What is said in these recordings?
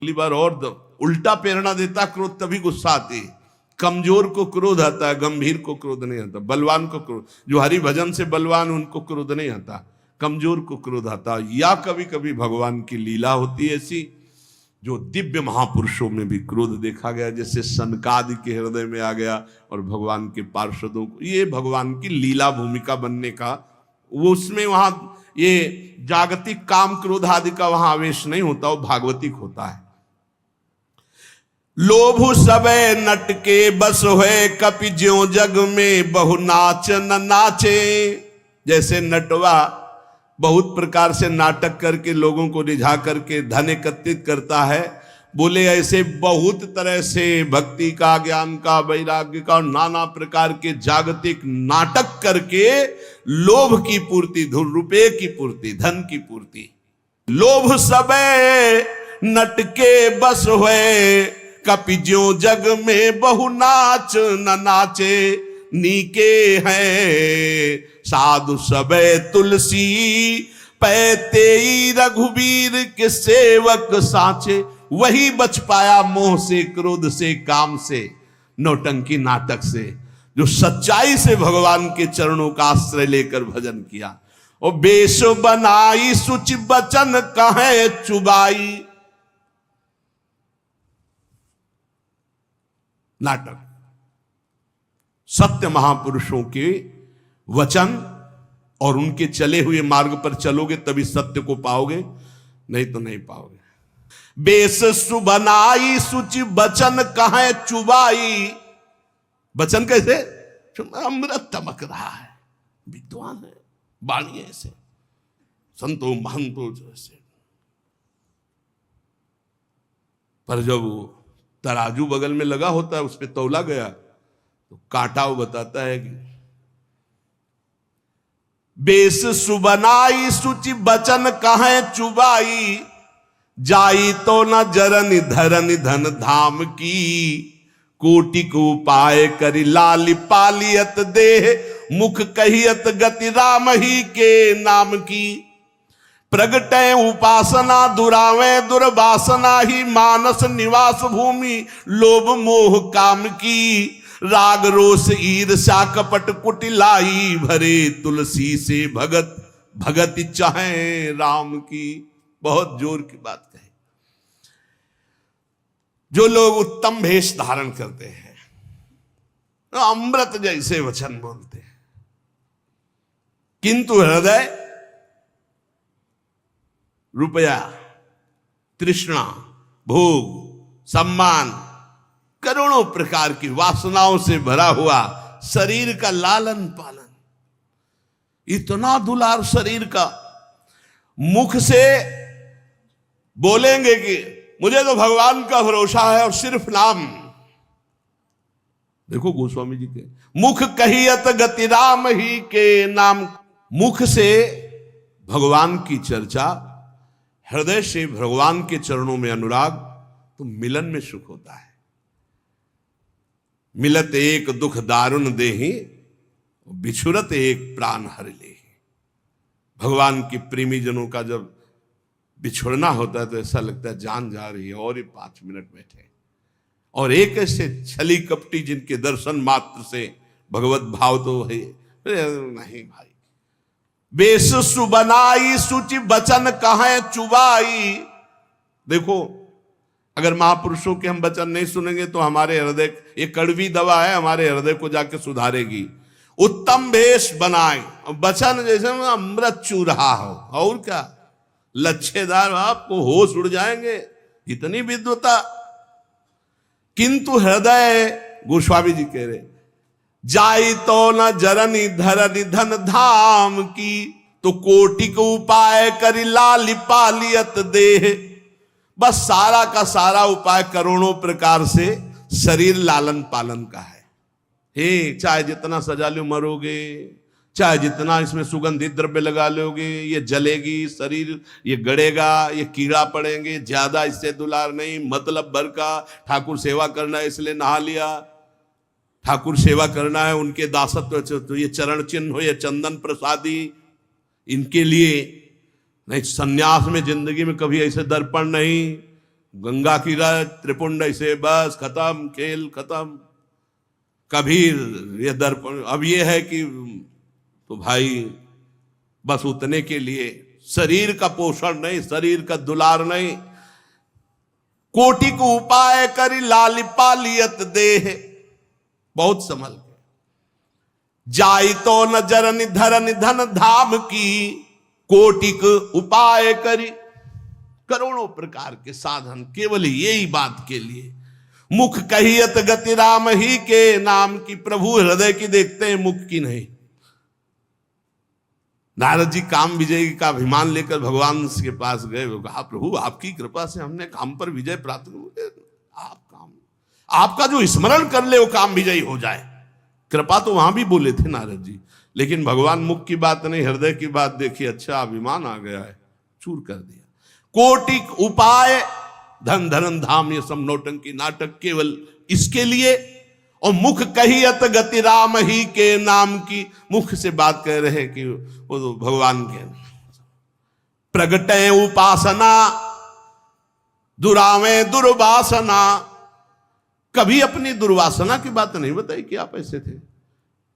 अगली बार और उल्टा प्रेरणा देता क्रोध, तभी गुस्सा आती है। कमजोर को क्रोध आता है, गंभीर को क्रोध नहीं आता। बलवान को क्रोध, जो हरि भजन से बलवान उनको क्रोध नहीं आता, कमजोर को क्रोध आता। या कभी कभी भगवान की लीला होती है ऐसी, जो दिव्य महापुरुषों में भी क्रोध देखा गया, जैसे सनकादि के हृदय में आ गया और भगवान के पार्षदों को। ये भगवान की लीला भूमिका बनने का, वो उसमें वहां ये जागतिक काम क्रोध आदि का वहां आवेश नहीं होता, वो भागवतिक होता है। लोभ सबे नट के बस होए, कपि ज्यों जग में बहु नाच न नाचे। जैसे नटवा बहुत प्रकार से नाटक करके लोगों को रिझा करके धन एकत्रित करता है, बोले ऐसे बहुत तरह से भक्ति का, ज्ञान का, वैराग्य का, नाना प्रकार के जागतिक नाटक करके लोभ की पूर्ति, रुपये की पूर्ति, धन की पूर्ति। लोभ सबे नट के बस हुए, कपि ज्यों जग में बहु नाच न नाचे। नीके हैं साधु सबे तुलसी, पैते रघुवीर के सेवक साचे। वही बच पाया मोह से, क्रोध से, काम से, नौटंकी नाटक से, जो सच्चाई से भगवान के चरणों का आश्रय लेकर भजन किया। और बेश बनाई सुचि बचन कहे चुबाई। नाटक, सत्य महापुरुषों के वचन और उनके चले हुए मार्ग पर चलोगे तभी सत्य को पाओगे, नहीं तो नहीं पाओगे। बेस सुबनाई सुचि बचन कहे चुबाई। बचन कैसे? अमृत टमक रहा है, विद्वान है, वाणी ऐसे, संतो महंतो जैसे। पर जब तराजू बगल में लगा होता है, उस पर तौला गया तो कांटा वो बताता है कि बेस सुबनाई सुचि बचन कहे चुबाई। जाई तो न जरन धरन धन धाम की, कोटि को उपाय करी लाली पालियत देह। मुख कहियत गति राम ही के नाम की। प्रगटे उपासना दुरावे दुर्वासना ही, मानस निवास भूमि लोभ मोह काम की। राग रोष ईर्ष्या कपट कुटिलाई, भरे तुलसी से भगत भगत चाहे राम की। बहुत जोर की बात कही। जो लोग उत्तम भेष धारण करते हैं, अमृत जैसे वचन बोलते हैं, किंतु हृदय रुपया, तृष्णा, भोग, सम्मान, करोड़ों प्रकार की वासनाओं से भरा हुआ शरीर का लालन पालन, इतना दुलार शरीर का। मुख से बोलेंगे कि मुझे तो भगवान का भरोसा है और सिर्फ नाम। देखो गोस्वामी जी के मुख कहियत गति राम ही के नाम। मुख से भगवान की चर्चा, हृदय से भगवान के चरणों में अनुराग, तो मिलन में सुख होता है। मिलत एक दुख दारुण देहि, बिछुरत एक प्राण हर ले। भगवान के प्रेमी जनों का जब बिछुड़ना होता है तो ऐसा लगता है जान जा रही है, और ही 5 मिनट बैठे। और एक ऐसे छली कपटी जिनके दर्शन मात्र से भगवत भाव तो है नहीं भाई। बेस सुबनाई सुचि बचन कहे चुबाई। देखो, अगर महापुरुषों के हम वचन नहीं सुनेंगे तो हमारे हृदय, ये कड़वी दवा है, हमारे हृदय को जाके सुधारेगी। उत्तम भेष बनाए, वचन जैसे अमृत चू रहा हो, और क्या लच्छेदार, आपको होश उड़ जाएंगे, इतनी विद्वता। किंतु हृदय, गोस्वामी जी कह रहे, जाई तो न जरनी धरनी धन धाम की। तो कोटि को उपाय करी लाली पालियत देह। बस सारा का सारा उपाय करोड़ों प्रकार से शरीर लालन पालन का है। हे, चाहे जितना सजा लो मरोगे, चाहे जितना इसमें सुगंधित द्रव्य लगा लोगे, ये जलेगी शरीर, ये गड़ेगा, ये कीड़ा पड़ेंगे, ज्यादा इससे दुलार नहीं, मतलब भर का। ठाकुर सेवा करना है इसलिए नहा लिया, ठाकुर सेवा करना है, उनके दासत्व, तो ये चरण चिन्ह हो, ये चंदन प्रसादी, इनके लिए नहीं। सन्यास में जिंदगी में कभी ऐसे दर्पण नहीं, गंगा की रत त्रिपुंड से बस खत्म, खेल खत्म। कबीर ये दर्पण, अब ये है कि तो भाई बस उतने के लिए शरीर का पोषण नहीं, शरीर का दुलार नहीं। कोटि को उपाय करी लाल पालियत देह, बहुत संभल के जाई तो न जरन धरन धन धाम की, कोटिक उपाय करी। करोड़ों प्रकार के साधन केवल यही बात के लिए। मुख कहियत गति राम ही के नाम की, प्रभु हृदय की देखते हैं, मुख की नहीं। नारद जी काम विजय का अभिमान लेकर भगवान के पास गए, कहा प्रभु आपकी कृपा से हमने काम पर विजय प्राप्त कर, आप काम आपका जो स्मरण कर ले वो काम विजयी हो जाए। कृपा तो वहां भी बोले थे नारद जी, लेकिन भगवान मुख की बात नहीं, हृदय की बात देखी। अच्छा अभिमान आ गया है, चूर कर दिया। कोटिक उपाय धन धन धाम, ये सब नौटंकी नाटक केवल इसके लिए। और मुख कहियत गति राम ही के नाम की, मुख से बात कह रहे हैं कि वो तो भगवान के। प्रगटे उपासना दुरावे दुर्वासना, कभी अपनी दुर्वासना की बात नहीं बताई कि आप ऐसे थे।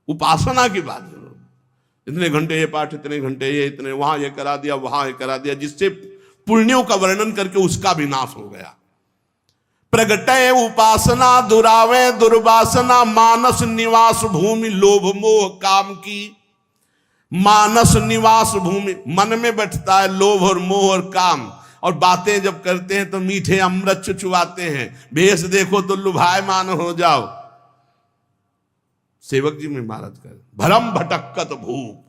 उपासना की बात, इतने घंटे ये पाठ, इतने घंटे ये, इतने वहां ये करा दिया, वहां ये करा दिया, जिससे पुण्यों का वर्णन करके उसका भी नाश हो गया। प्रगटे उपासना दुरावे दुर्वासना, मानस निवास भूमि लोभ मोह काम की। मानस निवास भूमि, मन में बैठता है लोभ और मोह और काम, और बातें जब करते हैं तो मीठे अमृत चुचुआते हैं। भेष देखो तो लुभायमान हो जाओ। सेवक जी में महाराज कर भरम भटक्कत भूप,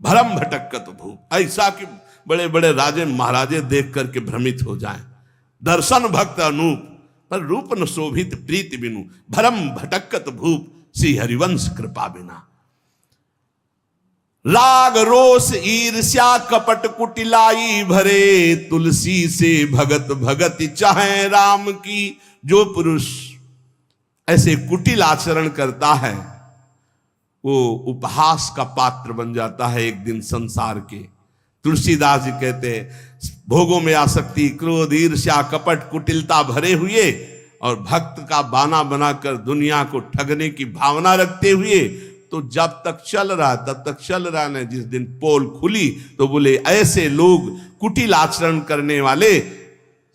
भरम भटक्कत भूप, ऐसा कि बड़े बड़े राजे महाराजे देख करके भ्रमित हो जाएं। दर्शन भक्त अनूप, पर रूप न शोभित प्रीति बिनु, भरम भटक्कत भूप श्री हरिवंश कृपा बिना। राग रोष ईर्ष्या कपट कुटिलाई भरे, तुलसी से भगत भगति चाहे राम की। जो पुरुष ऐसे कुटिल आचरण करता है वो उपहास का पात्र बन जाता है एक दिन संसार के। तुलसीदास जी कहते हैं भोगों में आसक्ति, क्रोध, ईर्ष्या, कपट, कुटिलता भरे हुए और भक्त का बाना बनाकर दुनिया को ठगने की भावना रखते हुए, तो जब तक चल रहा तब तक चल रहा है। जिस दिन पोल खुली तो बोले ऐसे लोग कुटिल आचरण करने वाले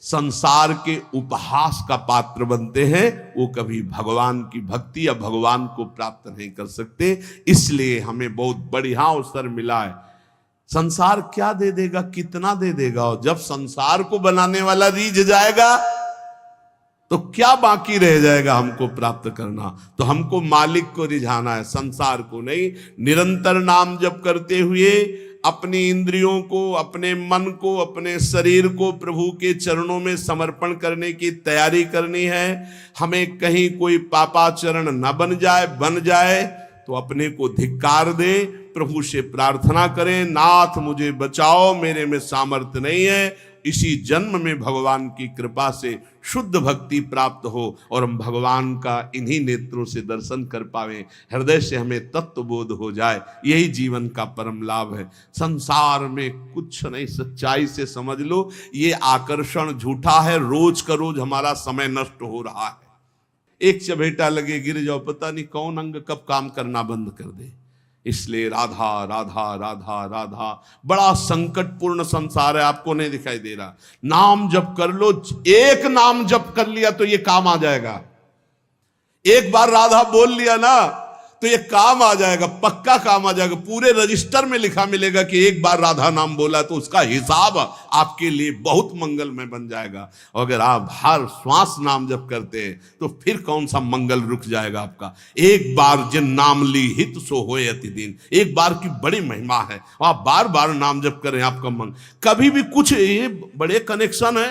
संसार के उपहास का पात्र बनते हैं, वो कभी भगवान की भक्ति या भगवान को प्राप्त नहीं कर सकते। इसलिए हमें बहुत बढ़िया अवसर मिला है। संसार क्या दे देगा, कितना दे देगा, और जब संसार को बनाने वाला रीझ जाएगा तो क्या बाकी रह जाएगा हमको प्राप्त करना। तो हमको मालिक को रिझाना है, संसार को नहीं। निरंतर नाम जप करते हुए अपनी इंद्रियों को, अपने मन को, अपने शरीर को प्रभु के चरणों में समर्पण करने की तैयारी करनी है। हमें कहीं कोई पापाचरण न बन जाए, बन जाए तो अपने को धिक्कार दे, प्रभु से प्रार्थना करें, नाथ मुझे बचाओ, मेरे में सामर्थ्य नहीं है। इसी जन्म में भगवान की कृपा से शुद्ध भक्ति प्राप्त हो और हम भगवान का इन्हीं नेत्रों से दर्शन कर पावे, हृदय से हमें तत्व बोध हो जाए। यही जीवन का परम लाभ है। संसार में कुछ नहीं, सच्चाई से समझ लो, ये आकर्षण झूठा है। रोज का रोज हमारा समय नष्ट हो रहा है। एक चबेटा लगे गिर जाओ, पता नहीं कौन अंग कब काम करना बंद कर दे। इसलिए राधा राधा राधा राधा, बड़ा संकटपूर्ण संसार है, आपको नहीं दिखाई दे रहा। नाम जप कर लो, एक नाम जप कर लिया तो ये काम आ जाएगा। एक बार राधा बोल लिया ना तो ये काम आ जाएगा, पक्का काम आ जाएगा। पूरे रजिस्टर में लिखा मिलेगा कि एक बार राधा नाम बोला, तो उसका हिसाब आपके लिए बहुत मंगलमय बन जाएगा। और अगर आप हर श्वास नाम जप करते हैं तो फिर कौन सा मंगल रुक जाएगा आपका। एक बार जिन नाम ली हित सो होए अति दिन, एक बार की बड़ी महिमा है। आप बार बार नाम जप करें, आपका मन कभी भी कुछ, ये बड़े कनेक्शन है।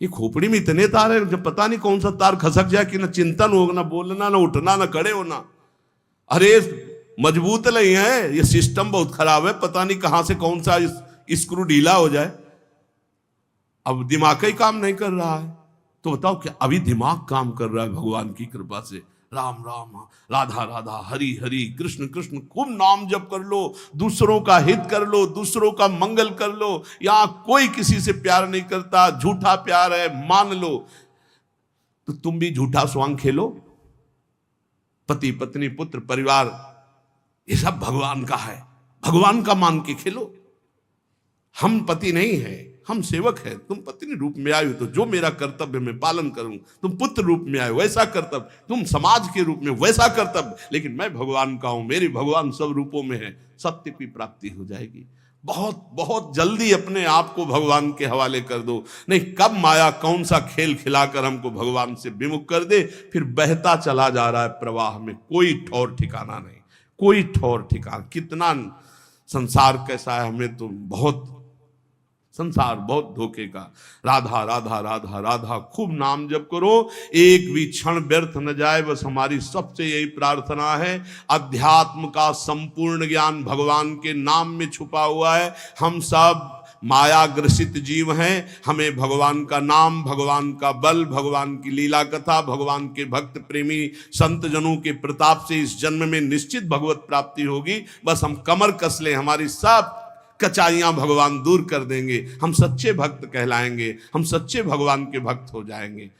ये खोपड़ी में इतने तार है, जब पता नहीं कौन सा तार खसक जाए कि ना चिंतन हो, ना बोलना, ना उठना, ना खड़े होना। अरे मजबूत नहीं है, ये सिस्टम बहुत खराब है, पता नहीं कहां से कौन सा स्क्रू ढीला हो जाए। अब दिमाग ही काम नहीं कर रहा है, तो बताओ क्या अभी दिमाग काम कर रहा है भगवान की कृपा से। राम राम, राधा राधा, हरि हरि, कृष्ण कृष्ण, खूब नाम जप कर लो, दूसरों का हित कर लो, दूसरों का मंगल कर लो। यहां कोई किसी से प्यार नहीं करता, झूठा प्यार है, मान लो। तो तुम भी झूठा स्वांग खेलो। पति पत्नी पुत्र परिवार ये सब भगवान का है, भगवान का मान के खेलो। हम पति नहीं है, हम सेवक है। तुम पत्नी रूप में आए हो तो जो मेरा कर्तव्य मैं पालन करूं, तुम पुत्र रूप में आए वैसा कर्तव्य, तुम समाज के रूप में वैसा कर्तव्य, लेकिन मैं भगवान का हूं, मेरे भगवान सब रूपों में है। सत्य की प्राप्ति हो जाएगी। बहुत बहुत जल्दी अपने आप को भगवान के हवाले कर दो, नहीं कब माया कौन सा खेल खिलाकर हमको भगवान से विमुख कर दे, फिर बहता चला जा रहा है प्रवाह में, कोई ठौर ठिकाना नहीं, कोई ठौर ठिकाना। कितना संसार कैसा है, हमें तो बहुत संसार बहुत धोखे का। राधा राधा राधा राधा, खूब नाम जप करो, एक भी क्षण व्यर्थ न जाए, बस हमारी सबसे यही प्रार्थना है। अध्यात्म का संपूर्ण ज्ञान भगवान के नाम में छुपा हुआ है। हम सब माया ग्रसित जीव हैं, हमें भगवान का नाम, भगवान का बल, भगवान की लीला कथा, भगवान के भक्त प्रेमी संत जनों के प्रताप से इस जन्म में निश्चित भगवत प्राप्ति होगी। बस हम कमर कस लें, हमारी सब कचाइयां भगवान दूर कर देंगे, हम सच्चे भक्त कहलाएंगे, हम सच्चे भगवान के भक्त हो जाएंगे।